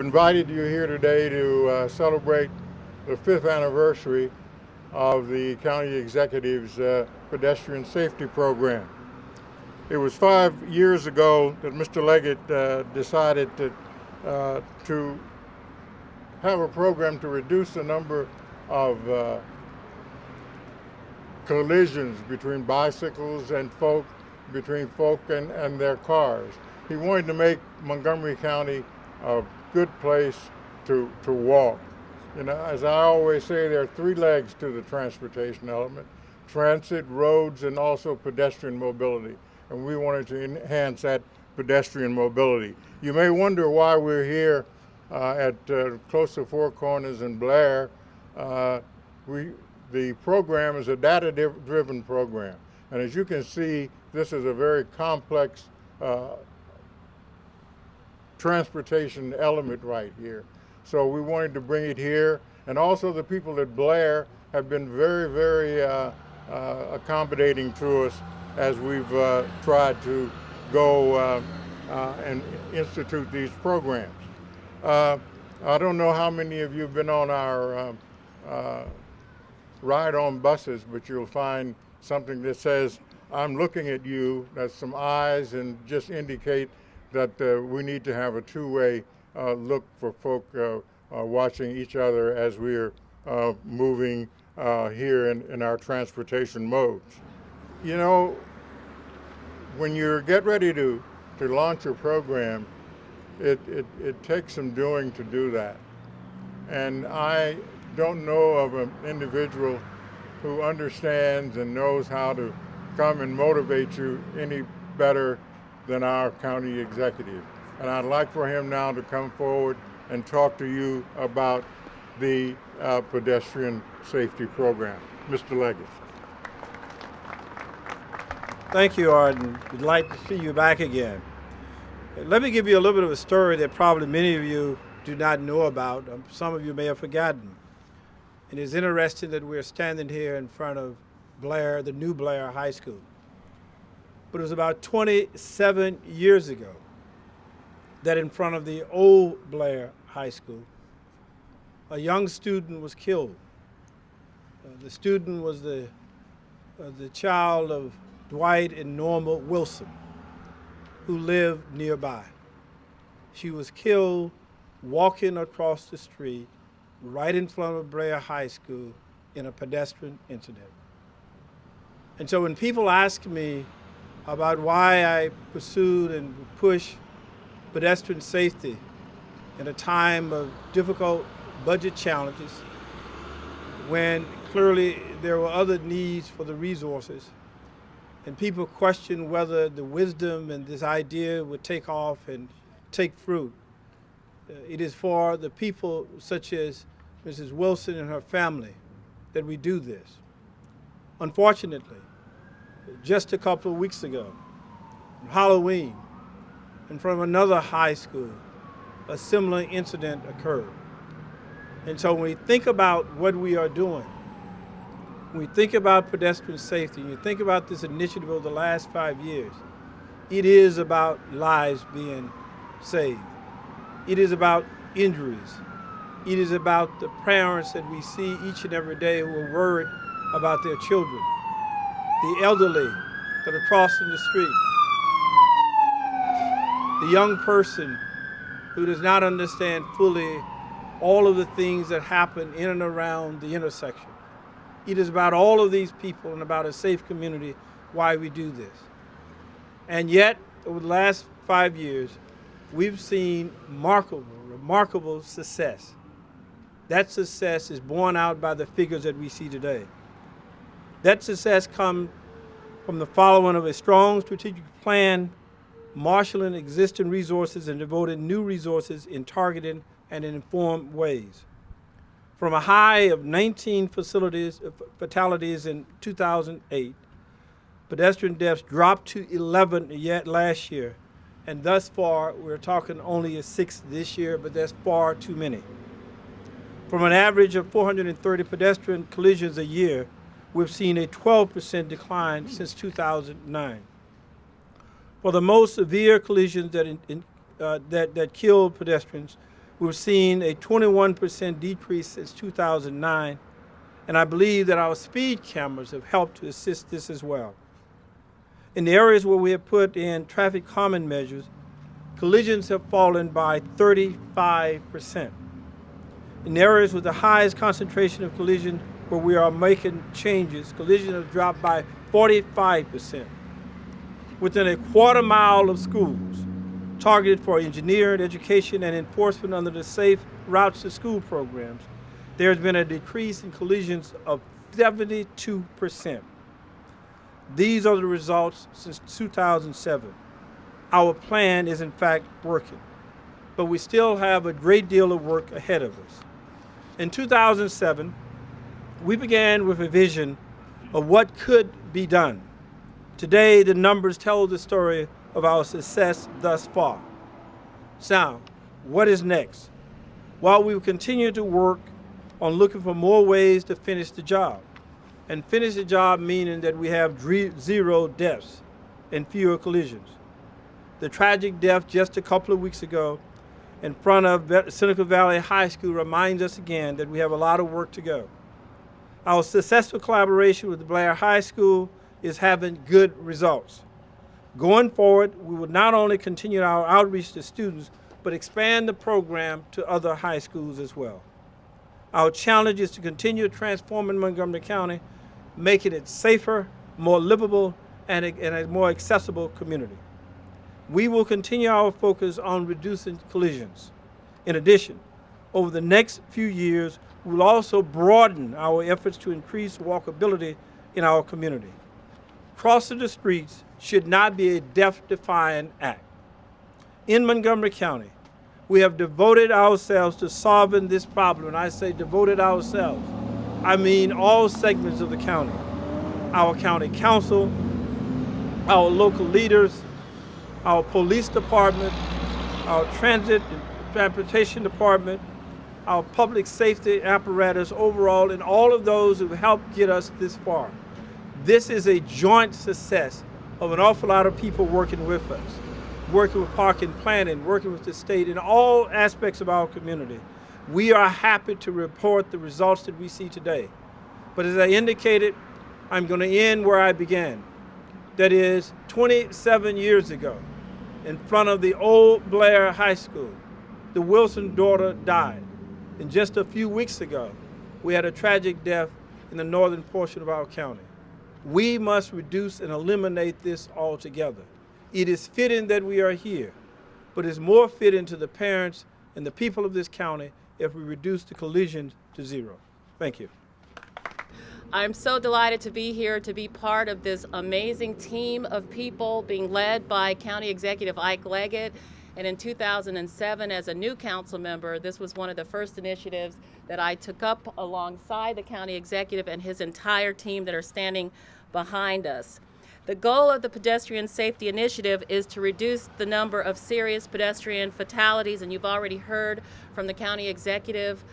invited you here today to celebrate the 5th anniversary of the county executive's pedestrian safety program. It was 5 years ago that Mr. Leggett decided to have a program to reduce the number of collisions between bicycles and between folk and their cars. He wanted to make Montgomery County a good place to walk. You know, as I always say, there are 3 legs to the transportation element: transit, roads, and also pedestrian mobility. And we wanted to enhance that pedestrian mobility. You may wonder why we're here at close to Four Corners and Blair. The program is a data-driven program. And as you can see, this is a very complex transportation element right here. So we wanted to bring it here. And also the people at Blair have been very, very accommodating to us as we've tried to go and institute these programs. I don't know how many of you have been on our ride-on buses, but you'll find something that says, "I'm looking at you." That's some eyes, and just indicate that we need to have a two-way look for folk watching each other as we're moving here in our transportation modes. You know, when you get ready to launch a program, it takes some doing to do that. And I don't know of an individual who understands and knows how to come and motivate you any better than our county executive. And I'd like for him now to come forward and talk to you about the pedestrian safety program. Mr. Leggett. Thank you, Arden. We'd like to see you back again. Let me give you a little bit of a story that probably many of you do not know about. Some of you may have forgotten. It is interesting that we're standing here in front of Blair, the new Blair High School. But it was about 27 years ago that in front of the old Blair High School, a young student was killed. The student was the child of Dwight and Norma Wilson, who lived nearby. She was killed walking across the street right in front of Blair High School in a pedestrian incident. And so when people ask me about why I pursued and pushed pedestrian safety in a time of difficult budget challenges, when clearly there were other needs for the resources, and people question whether the wisdom and this idea would take off and take fruit, it is for the people such as Mrs. Wilson and her family that we do this. Unfortunately, just a couple of weeks ago, on Halloween, in front of another high school, a similar incident occurred. And so when we think about what we are doing, when we think about pedestrian safety, and you think about this initiative over the last 5 years, it is about lives being saved. It is about injuries. It is about the parents that we see each and every day who are worried about their children, the elderly that are crossing the street, the young person who does not understand fully all of the things that happen in and around the intersection. It is about all of these people and about a safe community why we do this. And yet, over the last 5 years, we've seen remarkable success. That success is borne out by the figures that we see today. That success comes from the following of a strong strategic plan, marshaling existing resources and devoting new resources in targeted and in informed ways. From a high of 19 fatalities in 2008, pedestrian deaths dropped to 11 yet last year, and thus far we're talking only a 6 this year, but that's far too many. From an average of 430 pedestrian collisions a year, we've seen a 12% decline since 2009. For the most severe collisions that killed pedestrians, We've seen a 21% decrease since 2009, and I believe that our speed cameras have helped to assist this as well. In the areas where we have put in traffic calming measures, collisions have fallen by 35%. In areas with the highest concentration of collision where we are making changes, collisions have dropped by 45%. Within a quarter mile of schools targeted for engineering, education, and enforcement under the Safe Routes to School programs, there has been a decrease in collisions of 72%. These are the results since 2007. Our plan is in fact working, but we still have a great deal of work ahead of us. In 2007, we began with a vision of what could be done. Today, the numbers tell the story of our success thus far. Now, what is next? While we will continue to work on looking for more ways to finish the job, and finish the job meaning that we have 0 deaths and fewer collisions. The tragic death just a couple of weeks ago in front of Seneca Valley High School reminds us again that we have a lot of work to go. Our successful collaboration with Blair High School is having good results. Going forward, we will not only continue our outreach to students, but expand the program to other high schools as well. Our challenge is to continue transforming Montgomery County, making it safer, more livable, and a more accessible community. We will continue our focus on reducing collisions. In addition, over the next few years, we will also broaden our efforts to increase walkability in our community. Crossing the streets should not be a death-defying act. In Montgomery County, we have devoted ourselves to solving this problem. And I say devoted ourselves, I mean all segments of the county. Our county council, our local leaders, our police department, our transit and transportation department, our public safety apparatus overall, and all of those who have helped get us this far. This is a joint success of an awful lot of people working with us, working with parking planning, working with the state in all aspects of our community. We are happy to report the results that we see today. But as I indicated, I'm going to end where I began. That is 27 years ago, in front of the old Blair High School, the Wilson daughter died. And just a few weeks ago, we had a tragic death in the northern portion of our county. We must reduce and eliminate this altogether. It is fitting that we are here, but it's more fitting to the parents and the people of this county if we reduce the collisions to 0. Thank you. I'm so delighted to be here to be part of this amazing team of people being led by County Executive Ike Leggett. And in 2007, as a new council member, this was one of the first initiatives that I took up alongside the county executive and his entire team that are standing behind us. The goal of the Pedestrian Safety Initiative is to reduce the number of serious pedestrian fatalities, and you've already heard from the county executive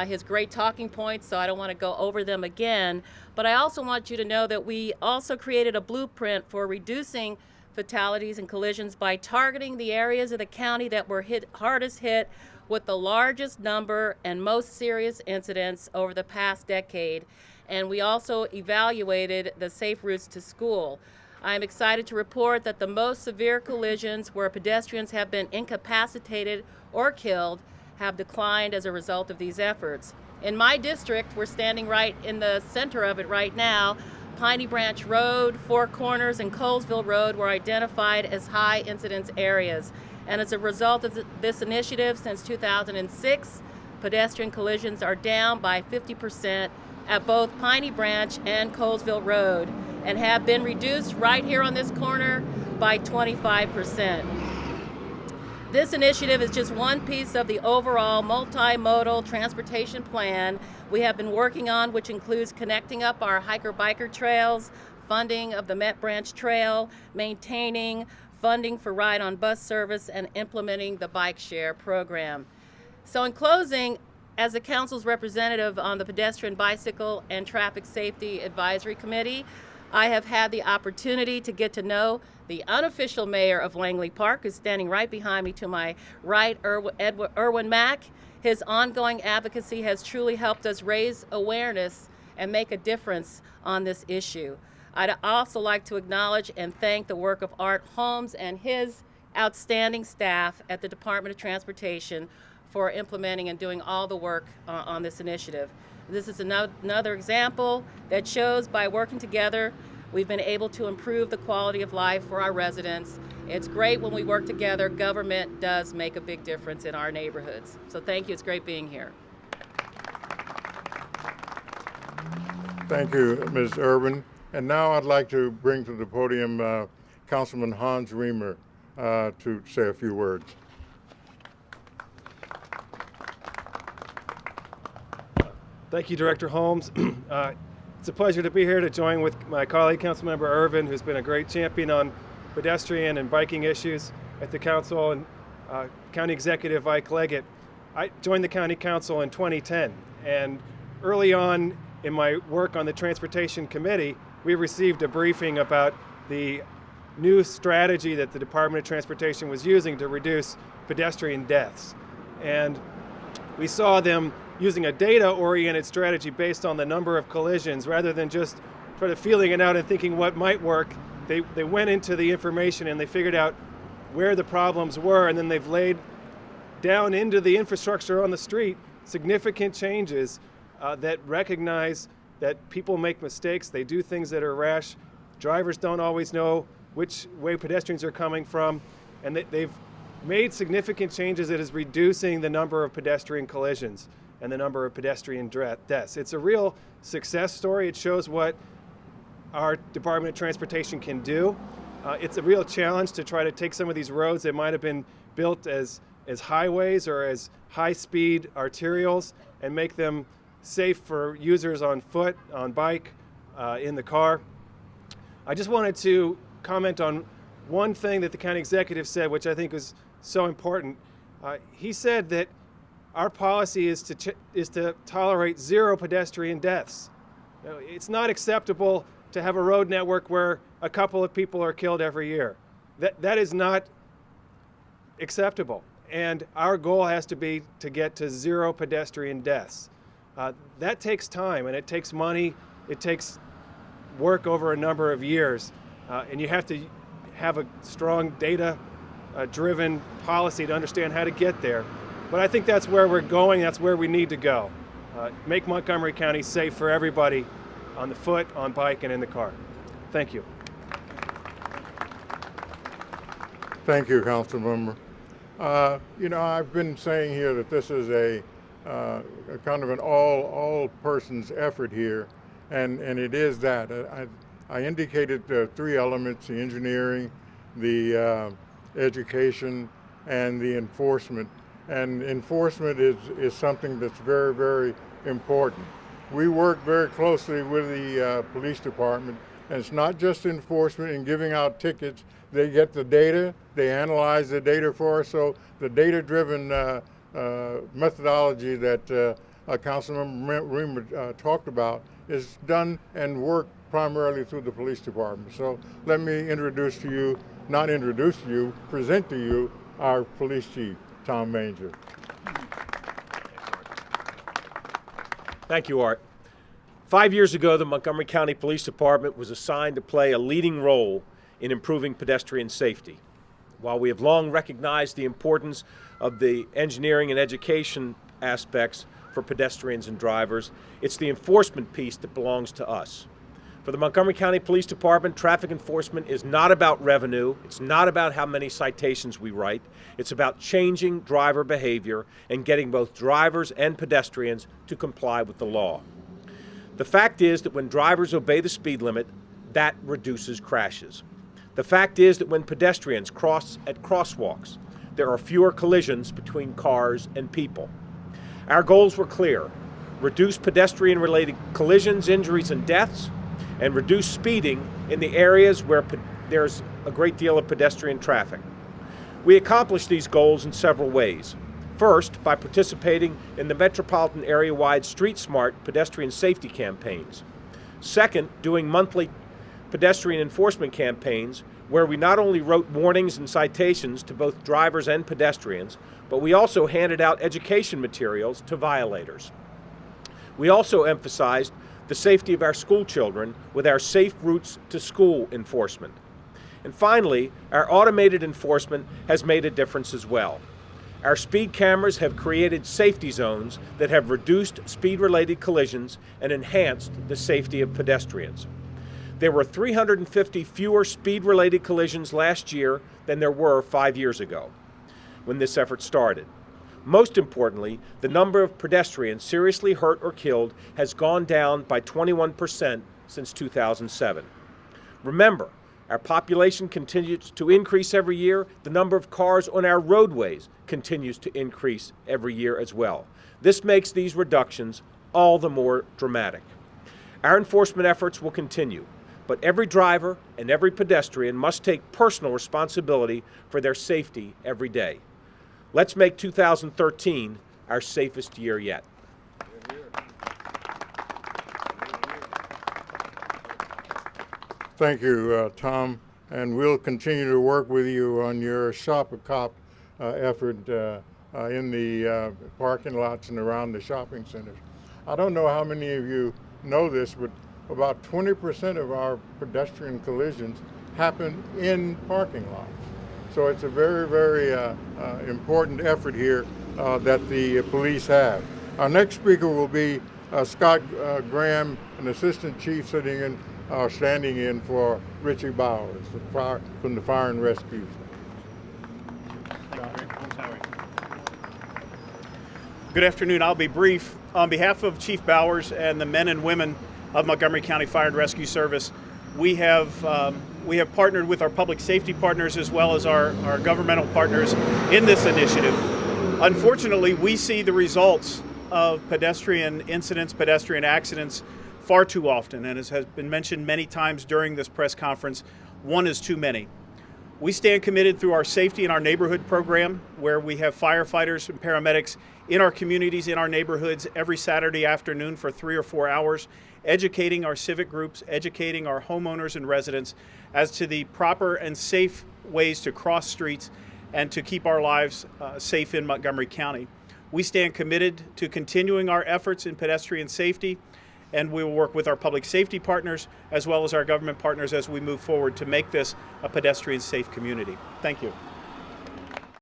his great talking points, so I don't want to go over them again. But I also want you to know that we also created a blueprint for reducing fatalities and collisions by targeting the areas of the county that were hardest hit with the largest number and most serious incidents over the past decade. And we also evaluated the safe routes to school. I'm excited to report that the most severe collisions where pedestrians have been incapacitated or killed have declined as a result of these efforts. In my district, we're standing right in the center of it right now. Piney Branch Road, Four Corners, and Colesville Road were identified as high incidence areas. And as a result of this initiative, since 2006, pedestrian collisions are down by 50% at both Piney Branch and Colesville Road, and have been reduced right here on this corner by 25%. This initiative is just one piece of the overall multimodal transportation plan we have been working on, which includes connecting up our hiker-biker trails, funding of the Met Branch Trail, maintaining funding for ride-on-bus service, and implementing the bike share program. So in closing, as the council's representative on the Pedestrian, Bicycle, and Traffic Safety Advisory Committee, I have had the opportunity to get to know the unofficial mayor of Langley Park, who's standing right behind me to my right, Erwin Mack. His ongoing advocacy has truly helped us raise awareness and make a difference on this issue. I'd also like to acknowledge and thank the work of Art Holmes and his outstanding staff at the Department of Transportation for implementing and doing all the work on this initiative. This is another example that shows by working together, we've been able to improve the quality of life for our residents. It's great when we work together. Government does make a big difference in our neighborhoods. So thank you, it's great being here. Thank you, Ms. Ervin. And now I'd like to bring to the podium Councilman Hans Riemer to say a few words. Thank you, Director Holmes. It's a pleasure to be here to join with my colleague, Councilmember Ervin, who's been a great champion on pedestrian and biking issues at the council, and County Executive Ike Leggett. I joined the County Council in 2010, and early on in my work on the Transportation Committee, we received a briefing about the new strategy that the Department of Transportation was using to reduce pedestrian deaths. And we saw them using a data-oriented strategy based on the number of collisions rather than just sort of feeling it out and thinking what might work. They went into the information and they figured out where the problems were, and then they've laid down into the infrastructure on the street significant changes that recognize that people make mistakes, they do things that are rash, drivers don't always know which way pedestrians are coming from, and they've made significant changes that is reducing the number of pedestrian collisions and the number of pedestrian deaths. It's a real success story. It shows what our Department of Transportation can do. It's a real challenge to try to take some of these roads that might have been built as highways or as high-speed arterials and make them safe for users on foot, on bike, in the car. I just wanted to comment on one thing that the county executive said, which I think was so important. He said that our policy is to tolerate 0 pedestrian deaths. You know, it's not acceptable to have a road network where a couple of people are killed every year. That is not acceptable. And our goal has to be to get to 0 pedestrian deaths. That takes time, and it takes money, it takes work over a number of years, and you have to have a strong data-driven policy to understand how to get there. But I think that's where we're going, that's where we need to go. Make Montgomery County safe for everybody on the foot, on bike, and in the car. Thank you. Thank you, Councilmember. You know, I've been saying here that this is a kind of an all persons effort here, and it is that. I indicated the 3 elements: the engineering, the education, and the enforcement. And enforcement is something that's very, very important. We work very closely with the police department, and it's not just enforcement and giving out tickets. They get the data, they analyze the data for us, so the data-driven methodology that Councilmember Riemer talked about is done and worked primarily through the police department. So let me present to you our police chief, Tom Manger. Thank you, Art. 5 years ago, the Montgomery County Police Department was assigned to play a leading role in improving pedestrian safety. While we have long recognized the importance of the engineering and education aspects for pedestrians and drivers, it's the enforcement piece that belongs to us. For the Montgomery County Police Department, traffic enforcement is not about revenue, it's not about how many citations we write, it's about changing driver behavior and getting both drivers and pedestrians to comply with the law. The fact is that when drivers obey the speed limit, that reduces crashes. The fact is that when pedestrians cross at crosswalks, there are fewer collisions between cars and people. Our goals were clear: reduce pedestrian-related collisions, injuries, and deaths, and reduce speeding in the areas where there's a great deal of pedestrian traffic. We accomplished these goals in several ways. First, by participating in the metropolitan area-wide Street Smart pedestrian safety campaigns. Second, doing monthly pedestrian enforcement campaigns where we not only wrote warnings and citations to both drivers and pedestrians, but we also handed out education materials to violators. We also emphasized the safety of our school children with our Safe Routes to School enforcement. And finally, our automated enforcement has made a difference as well. Our speed cameras have created safety zones that have reduced speed-related collisions and enhanced the safety of pedestrians. There were 350 fewer speed-related collisions last year than there were 5 years ago when this effort started. Most importantly, the number of pedestrians seriously hurt or killed has gone down by 21% since 2007. Remember, our population continues to increase every year. The number of cars on our roadways continues to increase every year as well. This makes these reductions all the more dramatic. Our enforcement efforts will continue, but every driver and every pedestrian must take personal responsibility for their safety every day. Let's make 2013 our safest year yet. Thank you, Tom, and we'll continue to work with you on your Shop a Cop effort in the parking lots and around the shopping centers. I don't know how many of you know this, but about 20% of our pedestrian collisions happen in parking lots. So it's a very, very important effort here that the police have. Our next speaker will be Scott Graham, an assistant chief standing in for Richie Bowers from the Fire and Rescue. Good afternoon. I'll be brief. On behalf of Chief Bowers and the men and women of Montgomery County Fire and Rescue Service, we have partnered with our public safety partners as well as our governmental partners in this initiative. Unfortunately, we see the results of pedestrian incidents, pedestrian accidents far too often, and as has been mentioned many times during this press conference, one is too many. We stand committed through our Safety in Our Neighborhood program, where we have firefighters and paramedics in our communities, in our neighborhoods, every Saturday afternoon for 3 or 4 hours, educating our civic groups, educating our homeowners and residents as to the proper and safe ways to cross streets and to keep our lives safe in Montgomery County. We stand committed to continuing our efforts in pedestrian safety, and we will work with our public safety partners as well as our government partners as we move forward to make this a pedestrian safe community. Thank you.